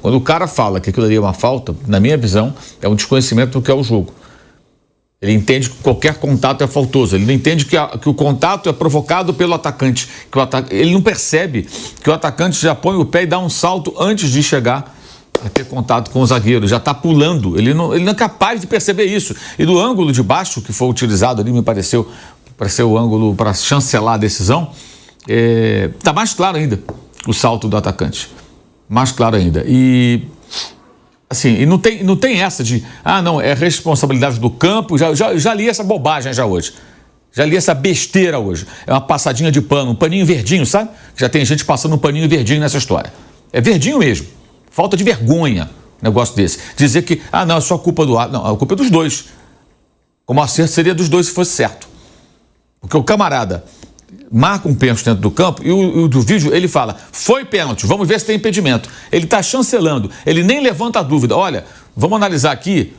Quando o cara fala que aquilo ali é uma falta, na minha visão, é um desconhecimento do que é o jogo. Ele entende que qualquer contato é faltoso. Ele não entende que o contato é provocado pelo atacante. Ele não percebe que o atacante já põe o pé e dá um salto antes de chegar a ter contato com o zagueiro. Já está pulando. Ele não é capaz de perceber isso. E do ângulo de baixo que foi utilizado ali, me pareceu o ângulo para chancelar a decisão, está mais claro ainda o salto do atacante. Mais claro ainda. E... assim, e não tem essa de, não, é responsabilidade do campo. Já li essa bobagem já hoje. Já li essa besteira hoje. É uma passadinha de pano, um paninho verdinho, sabe? Já tem gente passando um paninho verdinho nessa história. É verdinho mesmo. Falta de vergonha, um negócio desse. Dizer que, não, é só culpa do árbitro. Não, a culpa é dos dois. Como acerto seria dos dois se fosse certo. Porque o camarada marca um pênalti dentro do campo e o do vídeo ele fala, foi pênalti, vamos ver se tem impedimento. Ele está chancelando, ele nem levanta a dúvida. Olha, vamos analisar aqui,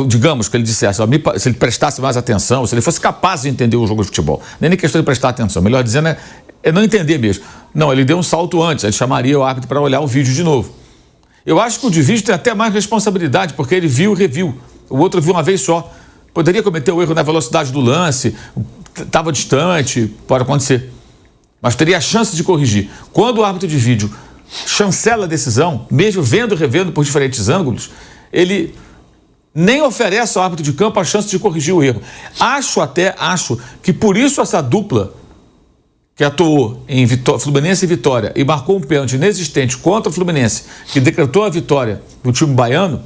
digamos que ele dissesse, se ele prestasse mais atenção, se ele fosse capaz de entender o jogo de futebol. Nem questão de prestar atenção, melhor dizendo é não entender mesmo. Não, ele deu um salto antes, ele chamaria o árbitro para olhar o vídeo de novo. Eu acho que o de vídeo tem até mais responsabilidade, porque ele viu e reviu. O outro viu uma vez só. Poderia cometer o erro na velocidade do lance, estava distante, pode acontecer. Mas teria a chance de corrigir. Quando o árbitro de vídeo chancela a decisão, mesmo vendo e revendo por diferentes ângulos, ele nem oferece ao árbitro de campo a chance de corrigir o erro. Acho que por isso essa dupla que atuou em Fluminense e Vitória e marcou um pênalti inexistente contra o Fluminense, que decretou a vitória do time baiano,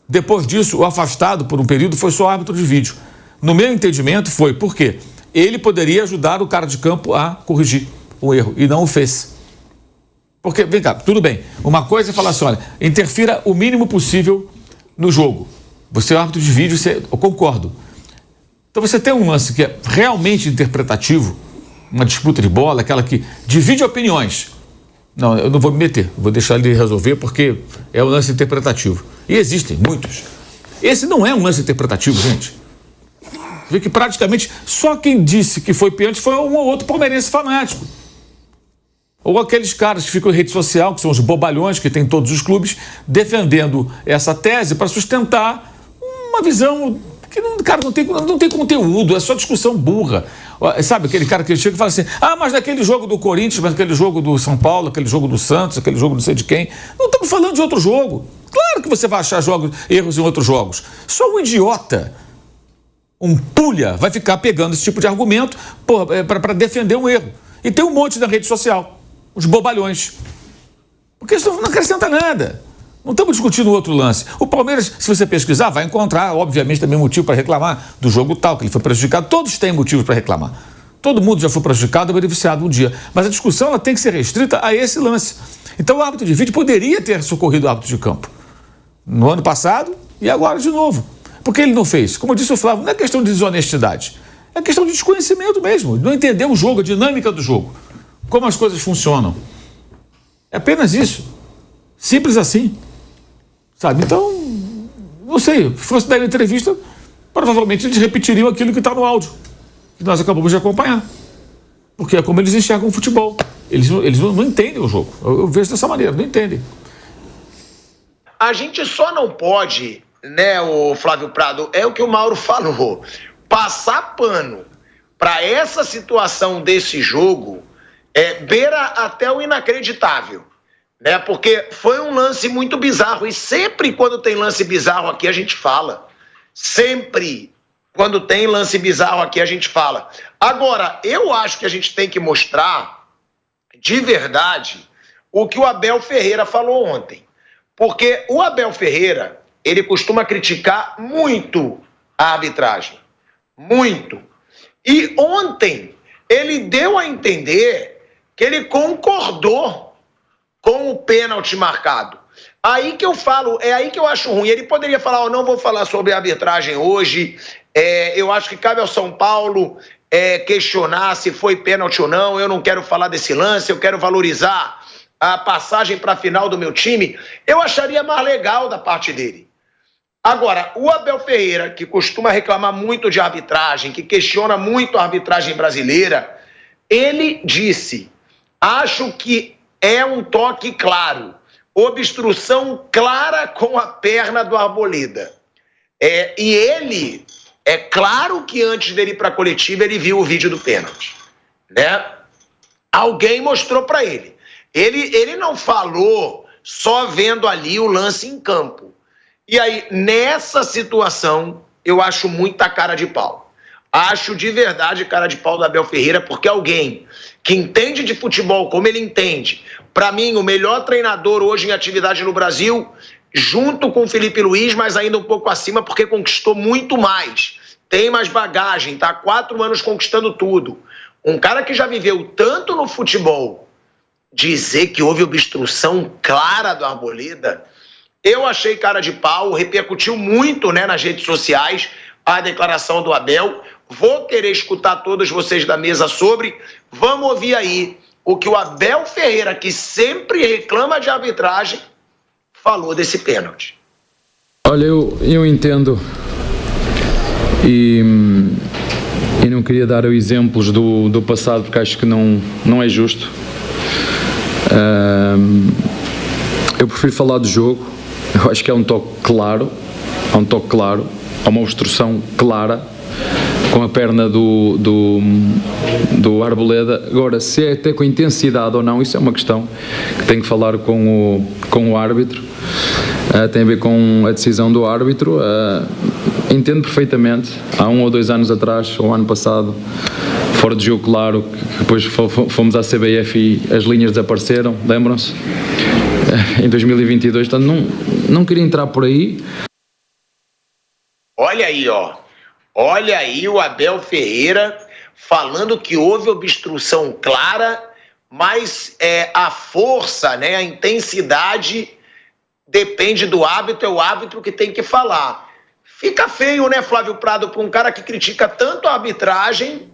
depois disso, o afastado por um período foi só o árbitro de vídeo. No meu entendimento foi, por quê? Ele poderia ajudar o cara de campo a corrigir o erro e não o fez. Porque, vem cá, tudo bem. Uma coisa é falar assim, olha, interfira o mínimo possível no jogo. Você é o árbitro de vídeo, eu concordo. Então você tem um lance que é realmente interpretativo, uma disputa de bola, aquela que divide opiniões. Não, eu não vou me meter, vou deixar ele resolver porque é um lance interpretativo. E existem muitos. Esse não é um lance interpretativo, gente. Vê que praticamente só quem disse que foi pênalti foi um ou outro palmeirense fanático. Ou aqueles caras que ficam em rede social, que são os bobalhões que tem em todos os clubes, defendendo essa tese para sustentar uma visão que, cara, não tem conteúdo, é só discussão burra. Sabe, aquele cara que chega e fala assim, mas naquele jogo do Corinthians, mas naquele jogo do São Paulo, aquele jogo do Santos, aquele jogo não sei de quem, não estamos falando de outro jogo. Claro que você vai achar erros em outros jogos. Só um idiota, um pulha, vai ficar pegando esse tipo de argumento para defender um erro. E tem um monte na rede social, os bobalhões. Porque isso não acrescenta nada. Não estamos discutindo outro lance. O Palmeiras, se você pesquisar, vai encontrar, obviamente, também motivo para reclamar do jogo tal, que ele foi prejudicado. Todos têm motivos para reclamar. Todo mundo já foi prejudicado ou beneficiado um dia. Mas a discussão ela tem que ser restrita a esse lance. Então o árbitro de vídeo poderia ter socorrido o árbitro de campo. No ano passado e agora de novo. Por que ele não fez? Como disse o Flávio, não é questão de desonestidade. É questão de desconhecimento mesmo. De não entender o jogo, a dinâmica do jogo. Como as coisas funcionam. É apenas isso. Simples assim. Sabe? Então, não sei, se fosse dar entrevista, provavelmente eles repetiriam aquilo que está no áudio, que nós acabamos de acompanhar. Porque é como eles enxergam o futebol. Eles não entendem o jogo. Eu vejo dessa maneira, não entendem. A gente só não pode, né, o Flávio Prado, é o que o Mauro falou, passar pano para essa situação desse jogo beira até o inacreditável. Né? Porque foi um lance muito bizarro. E sempre quando tem lance bizarro aqui, a gente fala. Sempre quando tem lance bizarro aqui, a gente fala. Agora, eu acho que a gente tem que mostrar, de verdade, o que o Abel Ferreira falou ontem. Porque o Abel Ferreira, ele costuma criticar muito a arbitragem. Muito. E ontem, ele deu a entender que ele concordou com o pênalti marcado. Aí que eu falo, é aí que eu acho ruim. Ele poderia falar, eu não vou falar sobre a arbitragem hoje, eu acho que cabe ao São Paulo questionar se foi pênalti ou não, eu não quero falar desse lance, eu quero valorizar a passagem para a final do meu time. Eu acharia mais legal da parte dele. Agora, o Abel Ferreira, que costuma reclamar muito de arbitragem, que questiona muito a arbitragem brasileira, ele disse, acho que é um toque claro. Obstrução clara com a perna do Arboleda. E ele, é claro que antes dele ir para a coletiva, ele viu o vídeo do pênalti, né? Alguém mostrou para ele. Ele não falou só vendo ali o lance em campo. E aí, nessa situação, eu acho muita cara de pau. Acho de verdade cara de pau do Abel Ferreira, porque alguém que entende de futebol como ele entende, para mim, o melhor treinador hoje em atividade no Brasil, junto com o Felipe Luiz, mas ainda um pouco acima, porque conquistou muito mais. Tem mais bagagem, tá há 4 anos conquistando tudo. Um cara que já viveu tanto no futebol, dizer que houve obstrução clara do Arboleda, eu achei cara de pau, repercutiu muito, né, nas redes sociais a declaração do Abel. Vou querer escutar todos vocês da mesa sobre. Vamos ouvir aí o que o Abel Ferreira, que sempre reclama de arbitragem, falou desse pênalti. Olha, eu entendo e não queria dar exemplos do passado porque acho que não é justo. Eu prefiro falar do jogo. Eu acho que é um toque claro, há uma obstrução clara com a perna do Arboleda. Agora, se é até com intensidade ou não, isso é uma questão que tenho que falar com o árbitro. Tem a ver com a decisão do árbitro. Entendo perfeitamente. Há 1 ou 2 anos atrás, ou ano passado, fora de jogo, claro, que depois fomos à CBF e as linhas desapareceram, lembram-se? Em 2022, portanto, não queria entrar por aí. Olha aí, ó. Olha aí o Abel Ferreira falando que houve obstrução clara, mas a força, né, a intensidade depende do árbitro, é o árbitro que tem que falar. Fica feio, né, Flávio Prado, para um cara que critica tanto a arbitragem,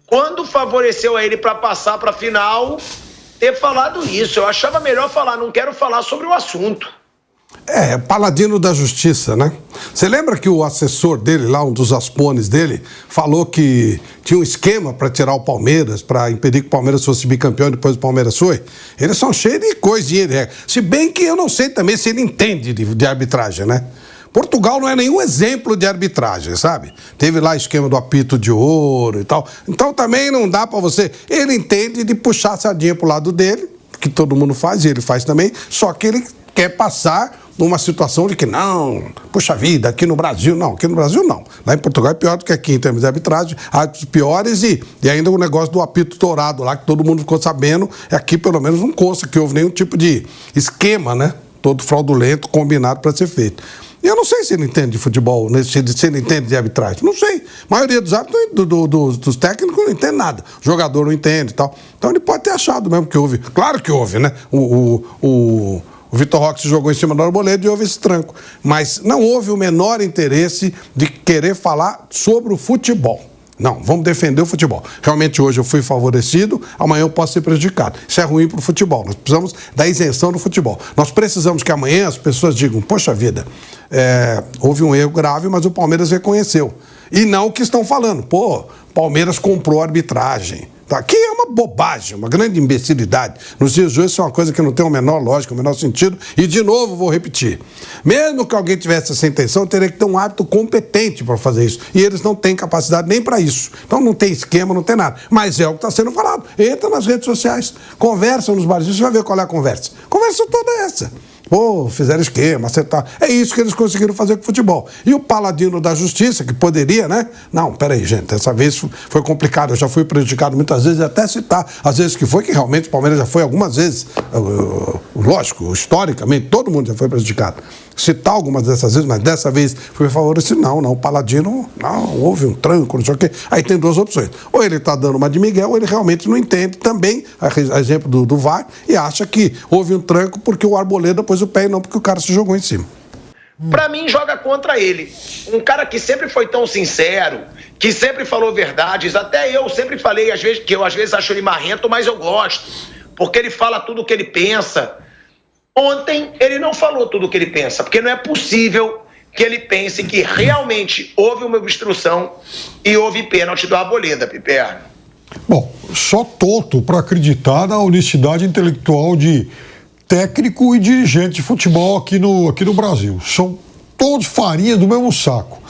quando favoreceu a ele para passar para a final, ter falado isso. Eu achava melhor falar, não quero falar sobre o assunto. Paladino da justiça, né? Você lembra que o assessor dele lá, um dos aspones dele, falou que tinha um esquema para tirar o Palmeiras, para impedir que o Palmeiras fosse bicampeão e depois o Palmeiras foi? Eles são cheios de coisinha. Se bem que eu não sei também se ele entende de arbitragem, né? Portugal não é nenhum exemplo de arbitragem, sabe? Teve lá esquema do apito de ouro e tal. Então também não dá para você... Ele entende de puxar a sardinha pro lado dele, que todo mundo faz, e ele faz também, só que ele quer passar numa situação de que não, puxa vida, aqui no Brasil não. Lá em Portugal é pior do que aqui em termos de arbitragem, árbitros piores e ainda o negócio do apito dourado lá, que todo mundo ficou sabendo, aqui pelo menos não consta que houve nenhum tipo de esquema, né? Todo fraudulento, combinado para ser feito. E eu não sei se ele entende de futebol, se ele entende de arbitragem. Não sei. A maioria dos árbitros, dos técnicos, não entende nada. O jogador não entende e tal. Então ele pode ter achado mesmo que houve. Claro que houve, né? O Vitor Roque se jogou em cima do Arboleda e houve esse tranco. Mas não houve o menor interesse de querer falar sobre o futebol. Não, vamos defender o futebol. Realmente hoje eu fui favorecido, amanhã eu posso ser prejudicado. Isso é ruim para o futebol. Nós precisamos da isenção do futebol. Nós precisamos que amanhã as pessoas digam, poxa vida, houve um erro grave, mas o Palmeiras reconheceu. E não o que estão falando. Palmeiras comprou a arbitragem. Que é uma bobagem, uma grande imbecilidade. Nos dias de hoje isso é uma coisa que não tem o menor lógica, o menor sentido. E, de novo, vou repetir. Mesmo que alguém tivesse essa intenção, teria que ter um árbitro competente para fazer isso. E eles não têm capacidade nem para isso. Então não tem esquema, não tem nada. Mas é o que está sendo falado. Entra nas redes sociais, conversa nos barzinhos, você vai ver qual é a conversa. Conversa toda essa. Fizeram esquema, acertar. É isso que eles conseguiram fazer com o futebol. E o paladino da justiça, que poderia, né? Não, peraí, gente, dessa vez foi complicado. Eu já fui prejudicado muitas vezes, até citar as vezes que foi, que realmente o Palmeiras já foi algumas vezes. Lógico, historicamente, todo mundo já foi prejudicado. Citar algumas dessas vezes, mas dessa vez foi favorecido. Não, o paladino, não, houve um tranco, não sei o quê. Aí tem 2 opções. Ou ele está dando uma de Miguel, ou ele realmente não entende também, a exemplo do VAR, e acha que houve um tranco porque o Arboleda pôs o pé e não porque o cara se jogou em cima. Pra mim, joga contra ele. Um cara que sempre foi tão sincero, que sempre falou verdades, até eu sempre falei, às vezes, que eu às vezes acho ele marrento, mas eu gosto, porque ele fala tudo o que ele pensa. Ontem ele não falou tudo o que ele pensa, porque não é possível que ele pense que realmente houve uma obstrução e houve pênalti do Arboleda, Piperno. Bom, só tonto para acreditar na honestidade intelectual de técnico e dirigente de futebol aqui no Brasil. São todos farinha do mesmo saco.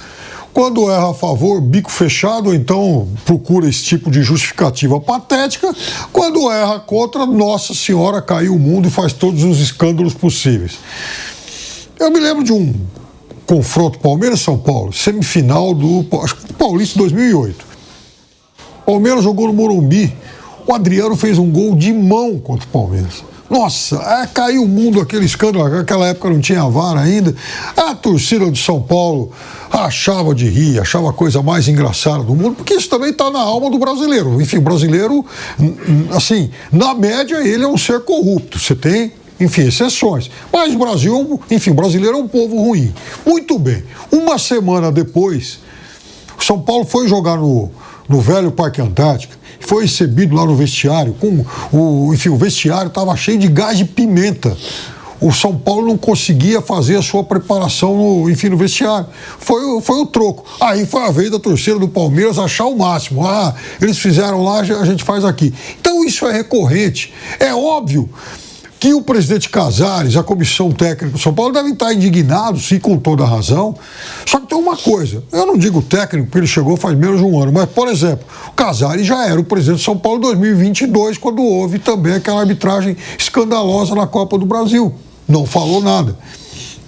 Quando erra a favor, bico fechado, então procura esse tipo de justificativa patética. Quando erra contra, nossa senhora, caiu o mundo e faz todos os escândalos possíveis. Eu me lembro de um confronto Palmeiras-São Paulo, semifinal do Paulista 2008. Palmeiras jogou no Morumbi, o Adriano fez um gol de mão contra o Palmeiras. Nossa, caiu o mundo, aquele escândalo, naquela época não tinha VAR ainda. A torcida de São Paulo achava de rir, achava a coisa mais engraçada do mundo, porque isso também está na alma do brasileiro. Enfim, o brasileiro, assim, na média ele é um ser corrupto, você tem, enfim, exceções. Mas o Brasil, enfim, o brasileiro é um povo ruim. Muito bem, uma semana depois, o São Paulo foi jogar no velho Parque Antártica, foi recebido lá no vestiário, o vestiário estava cheio de gás de pimenta. O São Paulo não conseguia fazer a sua preparação no vestiário. Foi o troco. Aí foi a vez da torcida do Palmeiras achar o máximo. Eles fizeram lá, a gente faz aqui. Então isso é recorrente. É óbvio que o presidente Casares, a comissão técnica do São Paulo devem estar indignados, e com toda a razão. Só que tem uma coisa, eu não digo técnico, porque ele chegou faz menos de um ano, mas, por exemplo, o Casares já era o presidente de São Paulo em 2022, quando houve também aquela arbitragem escandalosa na Copa do Brasil. Não falou nada.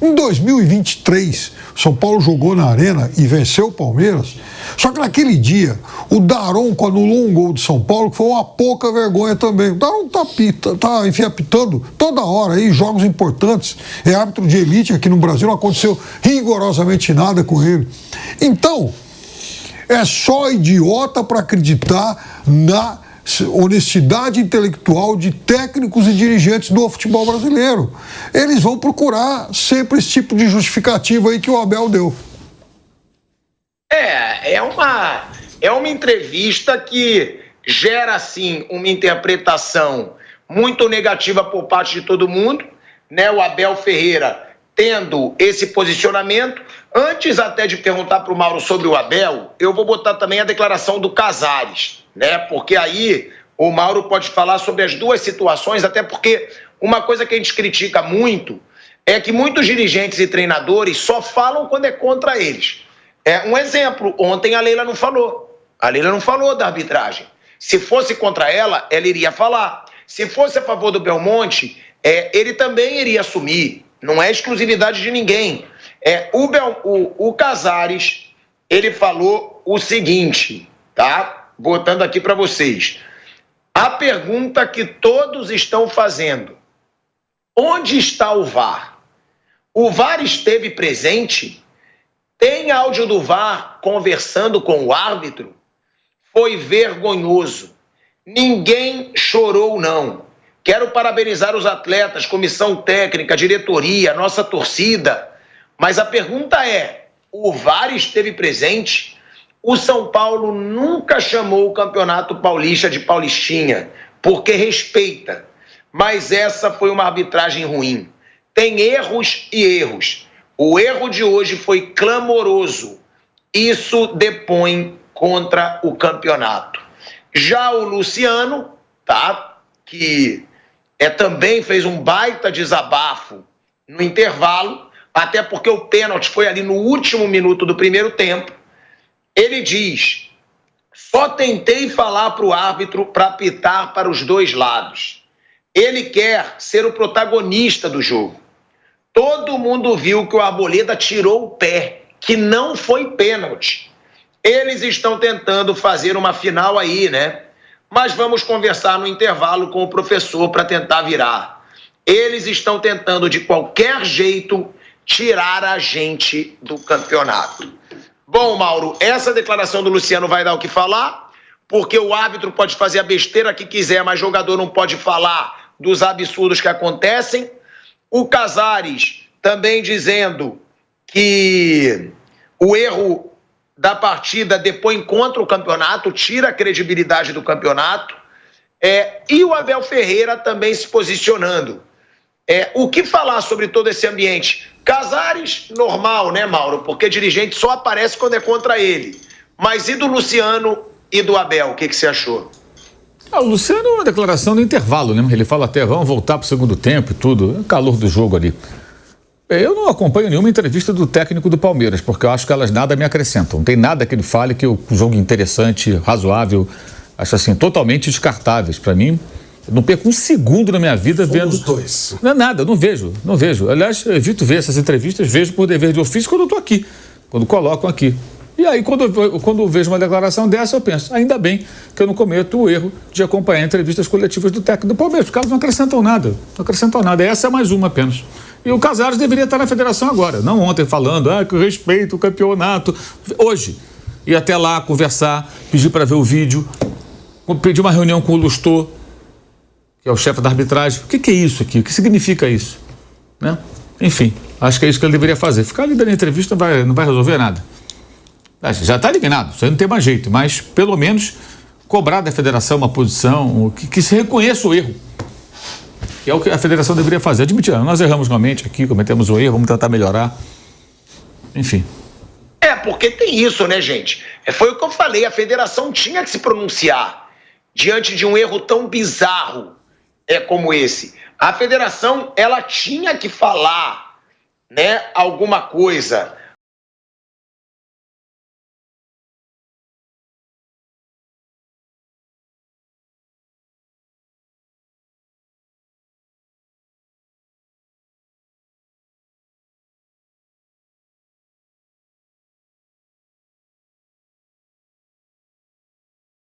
Em 2023, São Paulo jogou na Arena e venceu o Palmeiras. Só que naquele dia, o Daronco anulou um gol de São Paulo, que foi uma pouca vergonha também. O Daronco tá apitando toda hora aí, jogos importantes. É árbitro de elite aqui no Brasil, não aconteceu rigorosamente nada com ele. Então, é só idiota para acreditar na honestidade intelectual de técnicos e dirigentes do futebol brasileiro. Eles vão procurar sempre esse tipo de justificativa aí que o Abel deu. É uma entrevista que gera, assim, uma interpretação muito negativa por parte de todo mundo, né? O Abel Ferreira tendo esse posicionamento. Antes até de perguntar para o Mauro sobre o Abel, eu vou botar também a declaração do Casares, né? Porque aí o Mauro pode falar sobre as duas situações, até porque uma coisa que a gente critica muito é que muitos dirigentes e treinadores só falam quando é contra eles. Um exemplo, ontem a Leila não falou. A Leila não falou da arbitragem. Se fosse contra ela, ela iria falar. Se fosse a favor do Belmonte, ele também iria assumir. Não é exclusividade de ninguém. O Casares, ele falou o seguinte, tá? Botando aqui para vocês. A pergunta que todos estão fazendo: onde está o VAR? O VAR esteve presente? Tem áudio do VAR conversando com o árbitro? Foi vergonhoso. Ninguém chorou, não. Quero parabenizar os atletas, comissão técnica, diretoria, nossa torcida. Mas a pergunta é: o VAR esteve presente? O São Paulo nunca chamou o Campeonato Paulista de Paulistinha, porque respeita. Mas essa foi uma arbitragem ruim. Tem erros e erros. O erro de hoje foi clamoroso. Isso depõe contra o campeonato. Já o Luciano, tá? Que também fez um baita desabafo no intervalo, até porque o pênalti foi ali no último minuto do primeiro tempo. Ele diz: só tentei falar para o árbitro para apitar para os dois lados. Ele quer ser o protagonista do jogo. Todo mundo viu que o Arboleda tirou o pé, que não foi pênalti. Eles estão tentando fazer uma final aí, né? Mas vamos conversar no intervalo com o professor para tentar virar. Eles estão tentando, de qualquer jeito, tirar a gente do campeonato. Bom, Mauro, essa declaração do Luciano vai dar o que falar, porque o árbitro pode fazer a besteira que quiser, mas jogador não pode falar dos absurdos que acontecem. O Casares também dizendo que o erro da partida depõe contra o campeonato, tira a credibilidade do campeonato. E o Abel Ferreira também se posicionando. O que falar sobre todo esse ambiente? Casares, normal, né, Mauro? Porque dirigente só aparece quando é contra ele. Mas e do Luciano e do Abel? O que você achou? O Luciano é uma declaração no intervalo, né? Ele fala até, vamos voltar para o segundo tempo e tudo. É o calor do jogo ali. Eu não acompanho nenhuma entrevista do técnico do Palmeiras, porque eu acho que elas nada me acrescentam. Não tem nada que ele fale que o jogo interessante, razoável, acho assim, totalmente descartáveis. Para mim, eu não perco um segundo na minha vida vendo... Os dois. Não é nada, não vejo. Aliás, eu evito ver essas entrevistas, vejo por dever de ofício quando eu estou aqui, quando colocam aqui. E aí, quando eu vejo uma declaração dessa, eu penso, ainda bem que eu não cometo o erro de acompanhar entrevistas coletivas do técnico do Palmeiras, porque elas não acrescentam nada. Não acrescentam nada. Essa é mais uma apenas. E o Casares deveria estar na federação agora, não ontem falando, que eu respeito o campeonato. Hoje, ir até lá conversar, pedir para ver o vídeo, pedir uma reunião com o Lustor, que é o chefe da arbitragem. O que é isso aqui? O que significa isso? Né? Enfim, acho que é isso que ele deveria fazer. Ficar ali dando entrevista não vai resolver nada. Já está eliminado, isso aí não tem mais jeito, mas pelo menos cobrar da federação uma posição que se reconheça o erro. Que é o que a federação deveria fazer. Admitir, nós erramos realmente aqui, cometemos um erro, vamos tentar melhorar. Enfim. Porque tem isso, né, gente? Foi o que eu falei, a federação tinha que se pronunciar diante de um erro tão bizarro como esse. A federação, ela tinha que falar, né, alguma coisa.